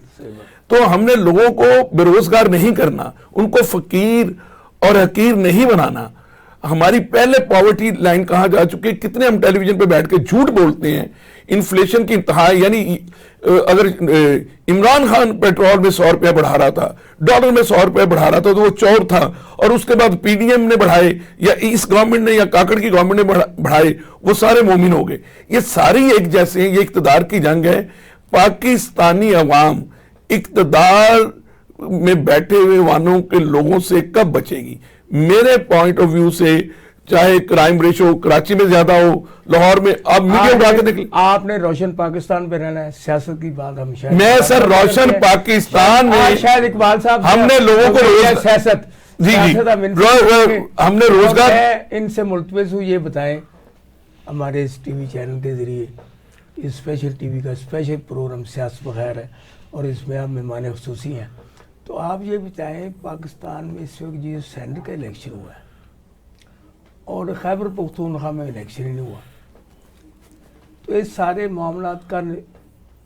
تو ہم نے لوگوں کو بے روزگار نہیں کرنا, ان کو فقیر اور حقیر نہیں بنانا. ہماری پہلے پاورٹی لائن کہاں جا چکی ہے, کتنے ہم ٹیلی ویژن پہ بیٹھ کے جھوٹ بولتے ہیں. انفلیشن کی انتہا, یعنی اگر عمران خان پیٹرول میں 100 روپے بڑھا رہا تھا, ڈالر میں 100 روپے بڑھا رہا تھا, تو وہ چور تھا. اور اس کے بعد پی ڈی ایم نے بڑھائے, یا اس گورنمنٹ نے, یا کاکڑ کی گورنمنٹ نے بڑھائے, وہ سارے مومن ہو گئے. یہ ساری ایک جیسے ہیں, یہ اقتدار کی جنگ ہے. پاکستانی عوام اقتدار میں بیٹھے ہوئے وانوں کے لوگوں سے کب بچے گی؟ میرے پوائنٹ آف ویو سے, چاہے کرائم ریشو کراچی میں زیادہ ہو, لاہور میں, آپ میڈیا اٹھا کے دیکھ لیں. آپ نے روشن پاکستان پہ رہنا ہے, سیاست کی بات ہم شاید, میں سر روشن پاکستان میں, شاید اقبال صاحب ہم نے لوگوں کو سیاست, جی ہم نے روزگار, ان سے ملتمس ہوں, یہ بتائیں ہمارے اس ٹی وی چینل کے ذریعے, اسپیشل ٹی وی کا اسپیشل پروگرام سیاست بغیر ہے, اور اس میں آپ مہمان خصوصی ہیں, تو آپ یہ بتائیں پاکستان میں اس وقت جو سینٹ کا الیکشن ہوا ہے اور خیبر پختونخوا میں الیکشن ہی نہیں ہوا, تو اس سارے معاملات کا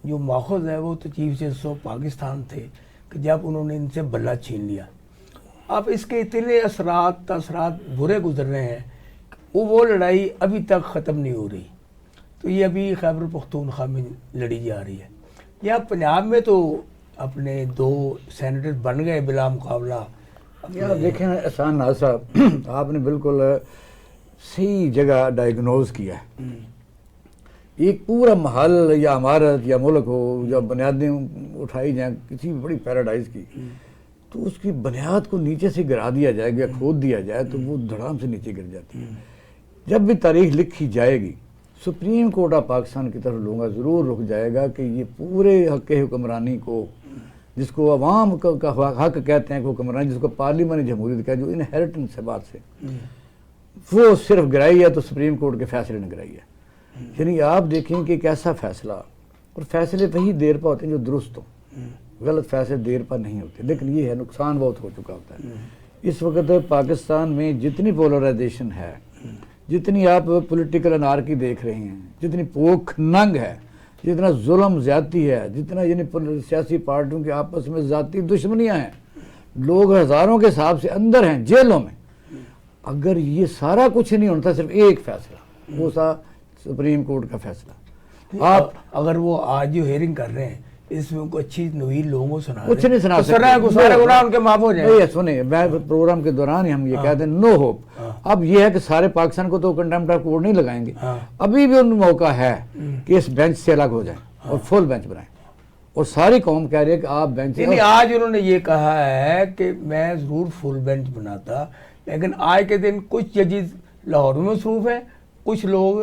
جو ماخذ ہے وہ تو چیف جسٹس آف پاکستان تھے کہ جب انہوں نے ان سے بلّہ چھین لیا. اب اس کے اتنے اثرات برے گزر رہے ہیں, وہ لڑائی ابھی تک ختم نہیں ہو رہی. تو یہ ابھی خیبر پختونخوا میں لڑی جا رہی ہے. یا پنجاب میں تو اپنے 2 سینیٹر بن گئے بلا مقابلہ. آپ دیکھیں احسان ناز صاحب, آپ نے بالکل صحیح جگہ ڈائیگنوز کیا ہے. ایک پورا محل یا عمارت یا ملک ہو, جب بنیادیں اٹھائی جائیں کسی بھی بڑی پیراڈائز کی, تو اس کی بنیاد کو نیچے سے گرا دیا جائے یا کھود دیا جائے تو وہ دھڑام سے نیچے گر جاتی ہے. جب بھی تاریخ لکھی جائے گی, سپریم کورٹ آف پاکستان کی طرف لوں گا, ضرور رک جائے گا کہ یہ پورے حق حکمرانی کو, جس کو عوام کا حق کہتے ہیں کہ حکمرانی, جس کو پارلیمانی جمہوریت کہتے ہیں, جو انہیریٹنس ہے بات سے, وہ صرف گرائی ہے تو سپریم کورٹ کے فیصلے نے گرائی ہے. یعنی آپ دیکھیں کہ ایک ایسا فیصلہ, اور فیصلے وہی دیر پہ ہوتے ہیں جو درست ہوں, غلط فیصلے دیر پر نہیں ہوتے، لیکن یہ ہے نقصان بہت ہو چکا ہوتا ہے۔ اس وقت پاکستان میں جتنی پولرائزیشن ہے، جتنی آپ پولیٹیکل انارکی دیکھ رہے ہیں، جتنی پوکھ ننگ ہے، جتنا ظلم زیادتی ہے، جتنا یعنی سیاسی پارٹیوں کے آپس میں ذاتی دشمنیاں ہیں، لوگ ہزاروں کے حساب سے اندر ہیں جیلوں میں، اگر یہ سارا کچھ نہیں ہوتا، صرف ایک فیصلہ، وہ تھا سپریم کورٹ کا فیصلہ۔ آپ اگر وہ آج جو ہیئرنگ کر رہے ہیں اس میں کوئی اچھی نویل لوگوں کو سنا کچھ نہیں سنا سکتے، سارے گناہ ان کے معاف ہو جائیں۔ نہیں سنیں، میں پروگرام کے دوران ہی ہم یہ کہتے ہیں نو ہوپ۔ اب یہ ہے کہ سارے پاکستان کو تو کنٹمپٹ آف کورٹ نہیں لگائیں گے، ابھی بھی ان موقع ہے کہ اس بینچ سے الگ ہو جائیں اور فل بینچ بنائیں، اور ساری قوم کہہ رہی ہے کہ آپ بینچ نہیں، آج انہوں نے یہ کہا ہے کہ میں ضرور فل بینچ بناتا، لیکن آج کے دن کچھ ججز لاہور میں مصروف ہیں، کچھ لوگ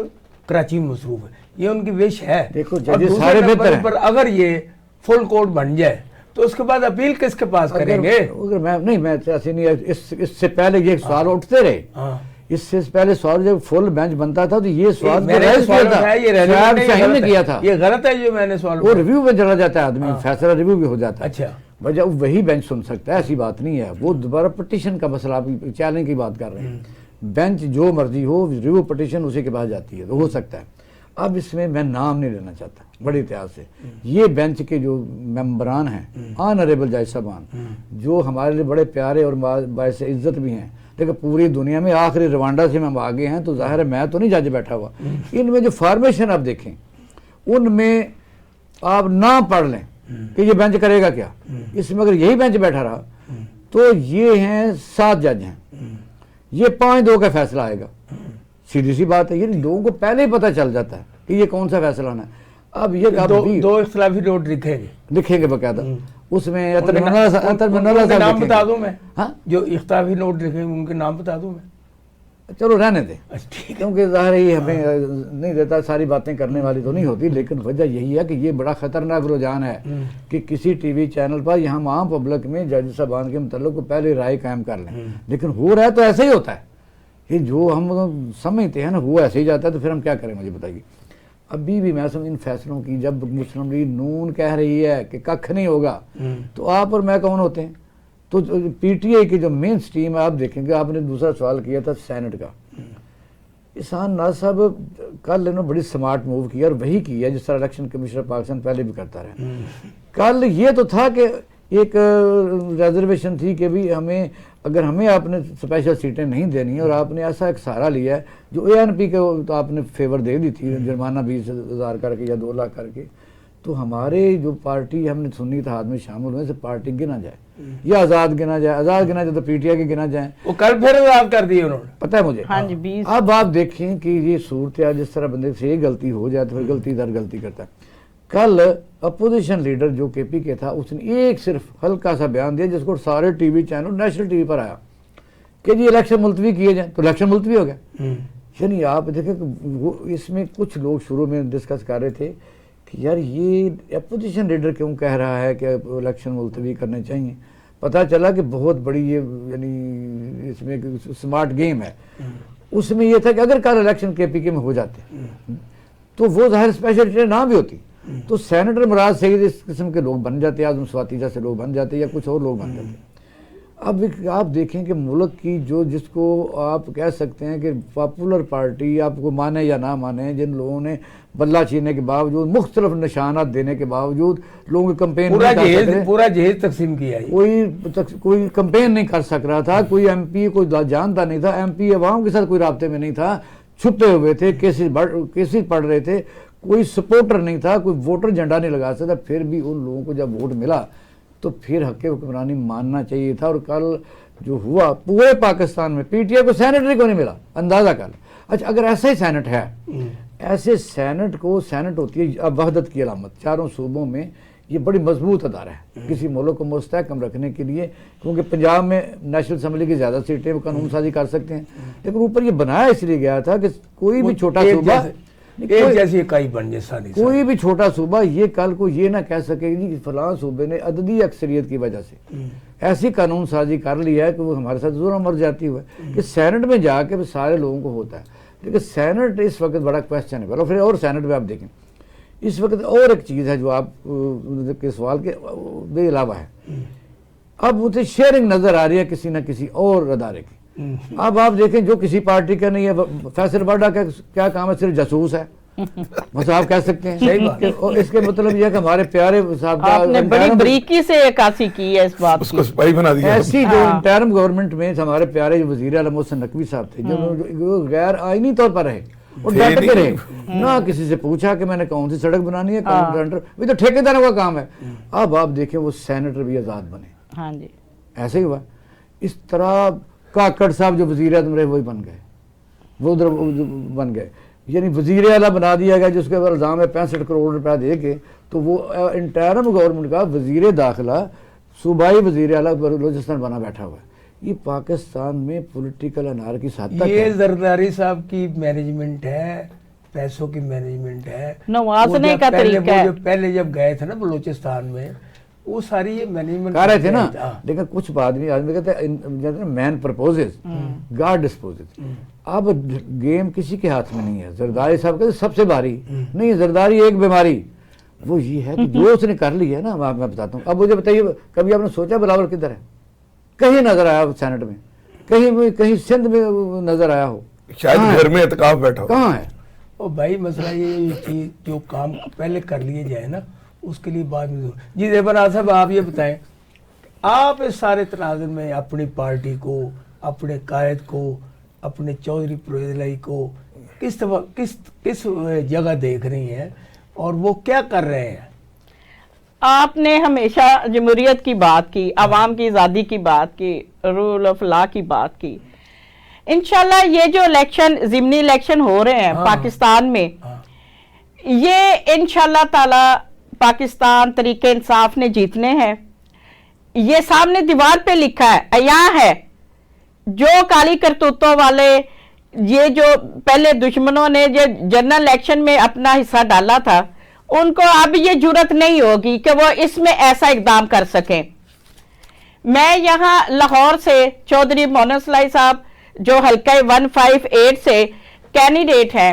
کراچی میں مصروف ہیں، یہ ان کی وش ہے۔ دیکھو اور ججز دوسرے سارے نمبر بہتر ہیں، پر اگر یہ فل کورٹ بن جائے تو اس کے بعد اپیل کس کے پاس کریں گے؟ اگر میں ایسے نہیں، اس سے پہلے یہ سوال اٹھتے رہے، اس سے پہلے سوال جب فل بینچ بنتا تھا تو یہ سوال میں نے سوال اٹھایا، یہ شاید شاہین نے کیا تھا، یہ غلط ہے جو میں نے سوال وہ ریویو میں چلا جاتا ہے آدمی، فیصلہ ریویو بھی ہو جاتا ہے۔ اچھا، وجہ وہی بینچ سن سکتا ہے، ایسی بات نہیں ہے، وہ دوبارہ پٹیشن کا مسئلہ، آپ چیلنج کی بات کر رہے ہیں، بینچ جو مرضی ہو، ریویو پٹیشن اسی کے پاس جاتی ہے، تو ہو سکتا ہے۔ اب اس میں میں نام نہیں لینا چاہتا بڑی احتیاط سے، یہ بینچ کے جو ممبران ہیں، آنریبل جج صاحبان، جو ہمارے لیے بڑے پیارے اور باعث عزت بھی ہیں، لیکن پوری دنیا میں آخری روانڈا سے ہم آگے ہیں، تو ظاہر ہے میں تو نہیں جج بیٹھا ہوا، ان میں جو فارمیشن آپ دیکھیں ان میں آپ نام پڑھ لیں کہ یہ بینچ کرے گا کیا، اس میں اگر یہی بینچ بیٹھا رہا تو یہ ہیں 7 جج ہیں، یہ 5-2 کا فیصلہ آئے گا، سیدھی سی بات ہے، یہ لوگوں کو پہلے ہی پتہ چل جاتا ہے کہ یہ کون سا فیصلہ ہونا ہے۔ اب یہ دو اختلافی نوٹ لکھیں گے، لکھیں گے باقاعدہ، اس میں ان کے نام بتا دوں میں، جو اختلافی نوٹ لکھیں گے ان کے نام بتا دوں میں؟ چلو رہنے دیں، ٹھیک ہے، کیونکہ ظاہر ہے یہ ہمیں نہیں دیتا، ساری باتیں کرنے والی تو نہیں ہوتی، لیکن وجہ یہی ہے کہ یہ بڑا خطرناک رجحان ہے کہ کسی ٹی وی چینل پر یہاں عام پبلک میں جج صاحبان کے متعلق کو پہلے رائے قائم کر لیں، لیکن ہو رہا ہے تو ایسے ہی ہوتا ہے، یہ جو ہم سمجھتے ہیں نا وہ ایسے ہی جاتا ہے، تو پھر ہم کیا کریں مجھے بتائیے۔ ابھی بھی میں سمجھ ان فیصلوں کی جب مسلم لیگ نون کہہ رہی ہے کہ ککھ نہیں ہوگا، تو آپ اور میں کون ہوتے ہیں؟ تو پی ٹی آئی کی جو مین سٹریم ہے، آپ دیکھیں گے، آپ نے دوسرا سوال کیا تھا سینٹ کا، احسان ناز صاحب کل انہوں نے بڑی سمارٹ موو کیا، اور وہی کی ہے جس طرح الیکشن کمیشنر پاکستان پہلے بھی کرتا رہا۔ کل یہ تو تھا کہ ایک ریزرویشن تھی کہ بھی اگر ہمیں آپ نے اسپیشل سیٹیں نہیں دینی ہیں، اور آپ نے ایسا ایک سہارا لیا ہے جو اے این پی کے تو آپ نے فیور دے دی تھی، جرمانہ 20,000 کر کے یا 2 لاکھ کر کے، تو ہمارے جو پارٹی ہم نے سنی اتحاد میں شامل ہوئے سے پارٹی گنا جائے یا آزاد گنا جائے تو پی ٹی آئی کے گنا جائیں، وہ کل پھر آزاد کر دیے انہوں نے، پتہ ہے مجھے۔ ہاں جی، 20 اب آپ دیکھیں کہ یہ صورتحال جس طرح بندے سے ایک غلطی ہو جائے تو پھر غلطی در غلطی کرتا ہے۔ کل اپوزیشن لیڈر جو کے پی کے تھا، اس نے ایک صرف ہلکا سا بیان دیا جس کو سارے TV channel national TV پر آیا کہ جی الیکشن ملتوی کیے جائیں، تو الیکشن ملتوی ہو گیا۔ یعنی آپ دیکھیں کہ وہ اس میں کچھ لوگ شروع میں ڈسکس کر رہے تھے کہ یار یہ اپوزیشن لیڈر کیوں کہہ رہا ہے کہ الیکشن ملتوی کرنے چاہیے، پتہ چلا کہ بہت بڑی یہ یعنی اس میں سمارٹ گیم ہے۔ اس میں یہ تھا کہ اگر کل الیکشن کے پی کے میں ہو جاتے تو وہ ظاہر اسپیشل نہ بھی ہوتی تو سینیٹر مراد سعید اس قسم کے لوگ بن جاتے، اعظم سواتی جیسے لوگ بن جاتے یا کچھ اور لوگ بن جاتے۔ اب آپ دیکھیں کہ ملک کی جس کو آپ کہہ سکتے ہیں کہ پاپولر پارٹی، آپ کو مانے یا نہ مانے، جن لوگوں نے بلہ چھیننے کے باوجود، مختلف نشانات دینے کے باوجود لوگوں کی کمپین پورا جہیز تقسیم کیا ہے، کوئی کمپین نہیں کر سک رہا تھا، کوئی ایم پی کوئی جانتا نہیں تھا، ایم پی عوام کے ساتھ کوئی رابطے میں نہیں تھا، چھپے ہوئے تھے، کیسز پڑھ رہے تھے، کوئی سپورٹر نہیں تھا، کوئی ووٹر جھنڈا نہیں لگا سکتا، پھر بھی ان لوگوں کو جب ووٹ ملا تو پھر حق حکمرانی ماننا چاہیے تھا۔ اور کل جو ہوا پورے پاکستان میں پی ٹی آئی کو سینٹ کو نہیں ملا، اندازہ کر۔ اچھا اگر ایسا ہی سینٹ ہے، ایسے سینٹ ہوتی ہے اب وحدت کی علامت، چاروں صوبوں میں یہ بڑی مضبوط ادارہ ہے کسی ملک کو مستحکم رکھنے کے لیے، کیونکہ پنجاب میں نیشنل اسمبلی کی زیادہ سیٹیں وہ قانون سازی کر سکتے ہیں، لیکن اوپر یہ بنایا اس لیے گیا تھا کہ کوئی بھی چھوٹا صوبہ، ایک جیسی اکائی بن جائے، کوئی بھی چھوٹا صوبہ یہ کل کو یہ نہ کہہ سکے کہ فلاں صوبے نے عددی اکثریت کی وجہ سے ایسی قانون سازی کر لی ہے کہ وہ ہمارے ساتھ ظلم اور زیادتی ہوا ہے کہ سینٹ میں جا کے سارے لوگوں کو ہوتا ہے۔ لیکن سینٹ اس وقت بڑا کویسچن ہے، پھر اور سینٹ میں آپ دیکھیں اس وقت اور ایک چیز ہے جو آپ کے سوال کے بے علاوہ ہے، اب مجھے شیئرنگ نظر آ رہی ہے کسی نہ کسی اور ادارے کی. اب آپ دیکھیں جو کسی پارٹی کا نہیں ہے، فیصل باڈا کا کیا کام ہے؟ صرف جاسوس ہے، بس آپ کہہ سکتے ہیں. صحیح بات. اس کے مطلب یہ ہے کہ ہمارے پیارے صاحب آپ نے بڑی بریکی سے عکاسی کی ہے اس بات اس کو سپاہی بنا دیا. ایسی جو انٹرم گورنمنٹ میں ہمارے پیارے جو وزیر اعلیٰ محسن نقوی صاحب تھے، جو غیر آئینی طور پر رہے اور ڈٹ کے رہے، نہ کسی سے پوچھا کہ میں نے کون سی سڑک بنانی ہے، کون ٹینڈر، یہ تو ٹھیکیداروں کا کام ہے. اب آپ دیکھیں وہ سینیٹر بھی آزاد بنے. ہاں جی، ایسے ہی ہوا. اس طرح کاکڑ صاحب جو وزیر اعظم رہے وہی بن گئے، وہ ادھر بن گئے. یعنی وزیر اعلیٰ بنا دیا گیا جس کے اوپر الزام ہے 65 کروڑ روپیہ دے کے، تو وہ انٹرم گورنمنٹ کا وزیر داخلہ صوبائی وزیر اعلیٰ بلوچستان بنا بیٹھا ہوا ہے. یہ پاکستان میں پولیٹیکل انارکی کی حد تک یہ ہے. زرداری صاحب کی مینجمنٹ ہے، پیسوں کی مینجمنٹ ہے. نوازنے کا طریقہ ہے. پہلے جب گئے تھے نا بلوچستان میں، وہ ساری یہ مینجمنٹ کہہ رہے تھے نا، لیکن کچھ آدمی کہتے ہیں مین پرپوزز گاڈ ڈسپوزز. اب گیم کسی کے ہاتھ میں نہیں ہے. زرداری صاحب کہتے سب سے بھاری نہیں، زرداری ایک بیماری وہ یہ ہے کہ جو اس نے کر لی ہے نا، میں بتاتا ہوں. اب مجھے بتائیے، کبھی آپ نے سوچا بلاول کدھر ہے؟ کہیں نظر آیا ہو سینٹ میں، کہیں سندھ میں نظر آیا ہو؟ شاید گھر میں اعتکاف بیٹھا ہو. کہاں ہے؟ او بھائی مسئلہ یہ چیز جو کام پہلے کر لیے جائے نا، اس کے لیے بعد میں جی زیبر صاحب آپ یہ بتائیں، آپ اس سارے تناظر میں اپنی پارٹی کو، اپنے قائد کو، اپنے چودھری پرویز الہی کو کس جگہ دیکھ رہی ہیں اور وہ کیا کر رہے ہیں؟ آپ نے ہمیشہ جمہوریت کی بات کی، عوام کی آزادی کی بات کی، رول آف لا کی بات کی. انشاءاللہ یہ جو الیکشن، ضمنی الیکشن ہو رہے ہیں پاکستان میں، یہ انشاءاللہ تعالی پاکستان طریق انصاف نے جیتنے ہیں. یہ سامنے دیوار پہ لکھا ہے، عیاں ہے. جو کالی کرتوتوں والے، یہ جو پہلے دشمنوں نے جو جنرل الیکشن میں اپنا حصہ ڈالا تھا، ان کو اب یہ جرت نہیں ہوگی کہ وہ اس میں ایسا اقدام کر سکیں. میں یہاں لاہور سے چودھری مونس لائی صاحب جو حلقہ 158 سے کینڈیڈیٹ ہیں،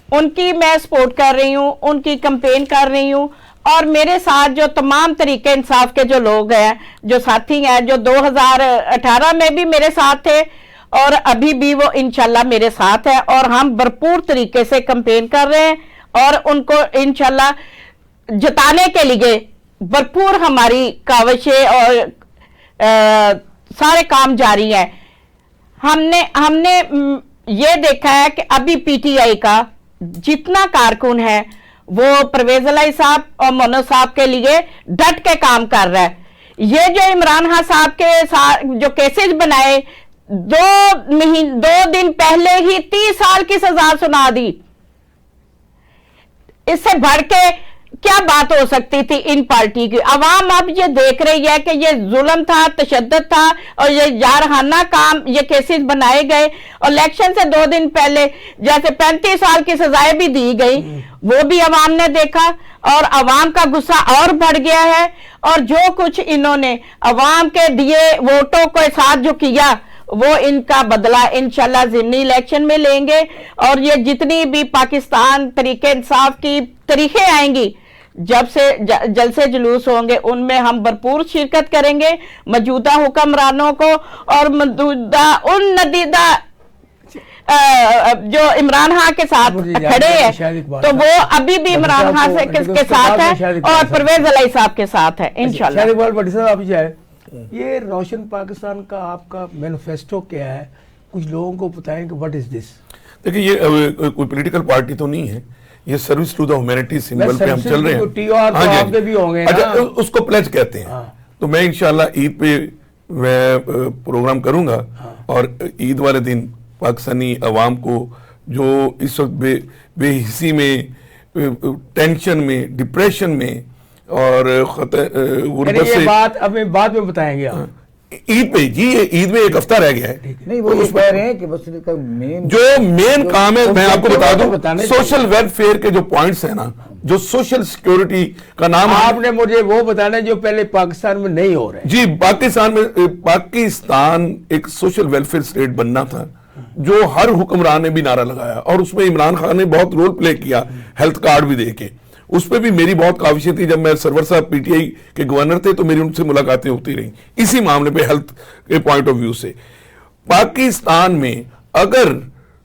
ان کی میں سپورٹ کر رہی ہوں، ان کی کمپین کر رہی ہوں. اور میرے ساتھ جو تمام طریق انصاف کے جو لوگ ہیں، جو ساتھی ہیں، جو 2018 میں بھی میرے ساتھ تھے اور ابھی بھی وہ انشاءاللہ میرے ساتھ ہے، اور ہم بھرپور طریقے سے کمپین کر رہے ہیں اور ان کو انشاءاللہ جتانے کے لیے بھرپور ہماری کاوشیں اور سارے کام جاری ہیں. ہم نے یہ دیکھا ہے کہ ابھی پی ٹی آئی کا جتنا کارکن ہے وہ پرویز الہی صاحب اور مونس صاحب کے لیے ڈٹ کے کام کر رہا ہے. یہ جو عمران خان صاحب کے ساتھ جو کیسز بنائے، 2 دن پہلے ہی 30 سال کی سزا سنا دی. اس سے بڑھ کے کیا بات ہو سکتی تھی ان پارٹی کی؟ عوام اب یہ دیکھ رہی ہے کہ یہ ظلم تھا، تشدد تھا، اور یہ جارحانہ کام، یہ کیسز بنائے گئے. اور الیکشن سے 2 دن پہلے جیسے 35 سال کی سزائیں بھی دی گئی، وہ بھی عوام نے دیکھا اور عوام کا غصہ اور بڑھ گیا ہے. اور جو کچھ انہوں نے عوام کے دیے ووٹوں کے ساتھ جو کیا، وہ ان کا بدلہ انشاءاللہ ضمنی الیکشن میں لیں گے. اور یہ جتنی بھی پاکستان طریق انصاف کی تاریخیں آئیں گی، جب سے جلسے جلوس ہوں گے، ان میں ہم بھرپور شرکت کریں گے. موجودہ حکمرانوں کو اور موجودہ ان ندیدہ جو عمران خان کے ساتھ کھڑے ہیں، تو وہ ابھی بھی عمران خان کے ساتھ ہے اور پرویز الہی صاحب کے ساتھ ہے انشاءاللہ. شاہد اقبال بھٹی صاحب آپ جائے، یہ روشن پاکستان کا آپ کا مینیفیسٹو کیا ہے؟ کچھ لوگوں کو بتائیں کہ what is this؟ دیکھیں یہ کوئی پولیٹیکل پارٹی تو نہیں ہے، یہ service to the humanity symbol پہ ہم چل رہے ہیں. TOR تو آپ کے بھی ہوں گے نا؟ اچھا، اس کو پلیج کہتے ہیں. تو میں انشاءاللہ عید پہ میں پروگرام کروں گا، اور عید والے دن پاکستانی عوام کو جو اس وقت بے حسی میں، ٹینشن میں، ڈپریشن میں اور غربت سے، یہ بات ابھی بعد میں بتائیں گے. عید پہ جی، عید میں 1 ہفتہ رہ گیا ہے. نہیں، وہ یہ کہہ رہے ہیں کہ بس جو مین کام ہے، میں آپ کو بتا دوں، سوشل ویلفیئر کے جو پوائنٹس ہیں نا، جو سوشل سیکیورٹی کا نام آپ نے مجھے وہ بتانا جو پہلے پاکستان میں نہیں ہو رہے. جی، پاکستان ایک سوشل ویلفیئر اسٹیٹ بننا تھا، جو ہر حکمران نے بھی نعرہ لگایا، اور اس میں عمران خان نے بہت رول پلے کیا، ہیلتھ کارڈ بھی دے کے. اس پہ بھی میری بہت کاوشیں تھی. جب میں سرور صاحب پی ٹی آئی کے گورنر تھے تو میری ان سے ملاقاتیں ہوتی رہیں اسی معاملے پہ ہیلتھ کے پوائنٹ آف ویو سے. پاکستان میں اگر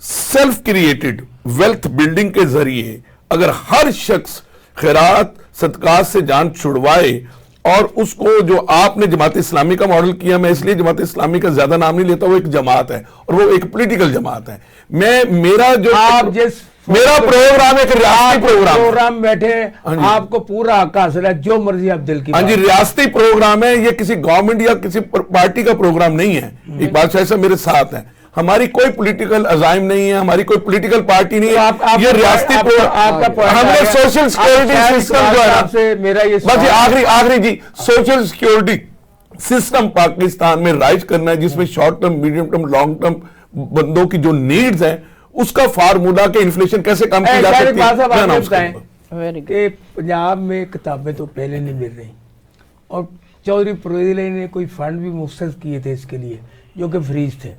سیلف کریٹڈ ویلتھ بلڈنگ کے ذریعے اگر ہر شخص خیرات صدقات سے جان چھڑوائے, اور اس کو جو آپ نے جماعت اسلامی کا ماڈل کیا, میں اس لیے جماعت اسلامی کا زیادہ نام نہیں لیتا, وہ ایک جماعت ہے اور وہ ایک پولیٹیکل جماعت ہے. میرا پروگرام ایک ریاستی پروگرام بیٹھے آپ کو پورا حق حاصل ہے جو مرضی آپ دل کی. ہاں جی, ریاستی پروگرام ہے, یہ کسی گورنمنٹ یا کسی پارٹی کا پروگرام نہیں ہے. اقبال شاہ صاحب میرے ساتھ ہیں, ہماری کوئی پولیٹیکل عزائم نہیں ہے, ہماری کوئی پولیٹیکل پارٹی نہیں ہے, یہ ریاستی ہم نے سوشل سیکیورٹی سسٹم جو ہے بس آخری جی سوشل سیکیورٹی سسٹم پاکستان میں رائج کرنا ہے, جس میں short term, medium term, long term بندوں کی جو نیڈز ہیں اس کا فارمولا کہ انفلیشن کیسے کم کی جا سکتی ہے. کہ پنجاب میں کتابیں تو پہلے نہیں مل رہی, اور چودھری پرویز علی نے کوئی فنڈ بھی مختص کیے تھے اس کے لیے جو کہ فریز تھے.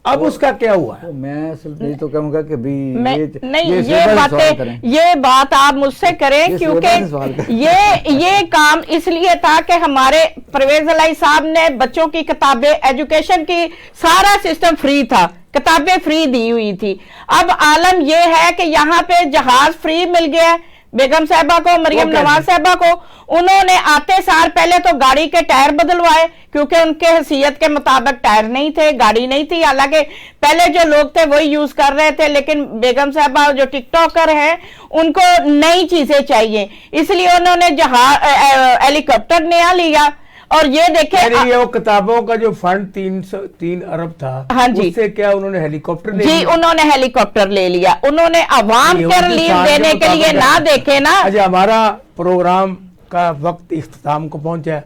اب اس کا کیا ہوا ہے؟ میں اصل تو کہوں گا کہ یہ بات آپ مجھ سے کریں, کیونکہ یہ کام اس لیے تھا کہ ہمارے پرویز علی صاحب نے بچوں کی کتابیں, ایجوکیشن کی سارا سسٹم فری تھا, کتابیں فری دی ہوئی تھی. اب عالم یہ ہے کہ یہاں پہ جہاز فری مل گیا ہے بیگم صاحبہ کو, مریم نواز صاحبہ کو. انہوں نے آتے سال پہلے تو گاڑی کے ٹائر بدلوائے, کیونکہ ان کے حیثیت کے مطابق ٹائر نہیں تھے, گاڑی نہیں تھی. حالانکہ پہلے جو لوگ تھے وہی یوز کر رہے تھے, لیکن بیگم صاحبہ جو ٹک ٹاکر ہیں ان کو نئی چیزیں چاہیے, اس لیے انہوں نے ہیلی کاپٹر نیا لیا. اور یہ دیکھیں وہ کتابوں کا جو فنڈ 3 ارب تھا, ہاں جی, اس سے کیا انہوں نے ہیلی کاپٹر لے لیا؟ انہوں نے ہیلی کاپٹر لے لیا. انہوں نے عوام کو ریلیف دینے کے لیے نہ دیکھے نا. اچھا, ہمارا پروگرام کا وقت اختتام کو پہنچا ہے.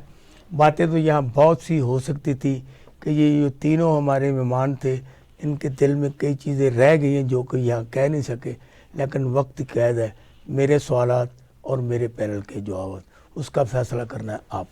باتیں تو یہاں بہت سی ہو سکتی تھی کہ یہ تینوں ہمارے مہمان تھے, ان کے دل میں کئی چیزیں رہ گئی ہیں جو کہ یہاں کہہ نہیں سکے, لیکن وقت قید ہے. میرے سوالات اور میرے پینل کے جوابات, اس کا فیصلہ کرنا ہے آپ.